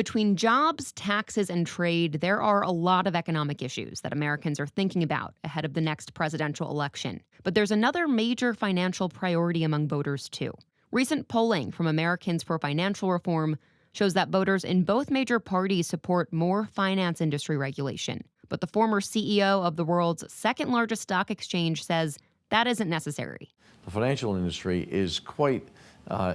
Between jobs, taxes, and trade, there are a lot of economic issues that Americans are thinking about ahead of the next presidential election. But there's another major financial priority among voters, too. Recent polling from Americans for Financial Reform shows that voters in both major parties support more finance industry regulation. But the former CEO of the world's second largest stock exchange says that isn't necessary. The financial industry is quite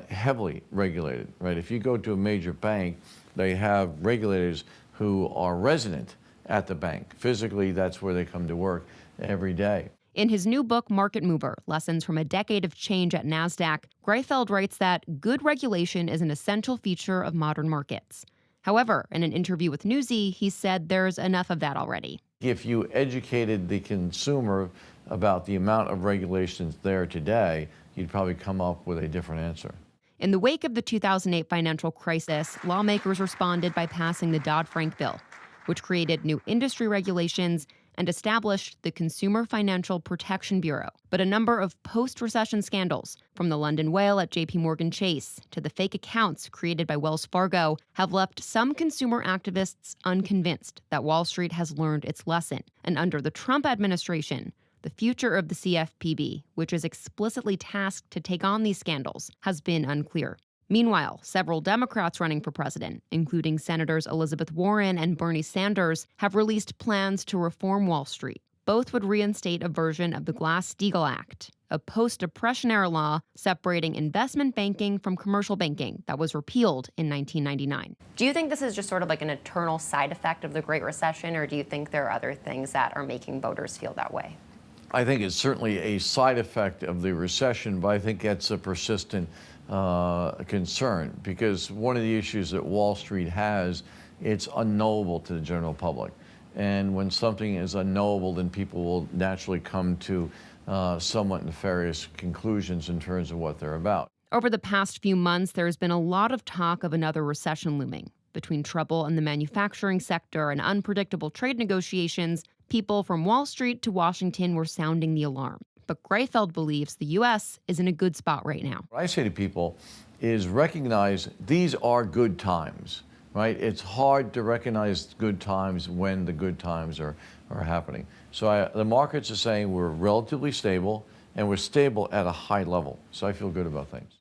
heavily regulated, right? If you go to a major bank, they have regulators who are resident at the bank. Physically, that's where they come to work every day. In his new book, Market Mover, Lessons from a Decade of Change at NASDAQ, Greifeld writes that good regulation is an essential feature of modern markets. However, in an interview with Newsy, he said there's enough of that already. If you educated the consumer about the amount of regulations there today, you'd probably come up with a different answer. In the wake of the 2008 financial crisis, lawmakers responded by passing the Dodd-Frank bill, which created new industry regulations and established the Consumer Financial Protection Bureau. But a number of post-recession scandals, from the London whale at JP Morgan Chase to the fake accounts created by Wells Fargo, have left some consumer activists unconvinced that Wall Street has learned its lesson. And under the Trump administration, the future of the CFPB, which is explicitly tasked to take on these scandals, has been unclear. Meanwhile, several Democrats running for president, including Senators Elizabeth Warren and Bernie Sanders, have released plans to reform Wall Street. Both would reinstate a version of the Glass-Steagall Act, a post-Depression-era law separating investment banking from commercial banking that was repealed in 1999. Do you think this is just sort of like an eternal side effect of the Great Recession, or do you think there are other things that are making voters feel that way? I think it's certainly a side effect of the recession, but I think that's a persistent concern, because one of the issues that Wall Street has, it's unknowable to the general public. And when something is unknowable, then people will naturally come to somewhat nefarious conclusions in terms of what they're about. Over the past few months, there's been a lot of talk of another recession looming. Between trouble in the manufacturing sector and unpredictable trade negotiations, people from Wall Street to Washington were sounding the alarm. But Greifeld believes the U.S. is in a good spot right now. What I say to people is recognize these are good times, right? It's hard to recognize good times when the good times are happening. So the markets are saying we're relatively stable, and we're stable at a high level. So I feel good about things.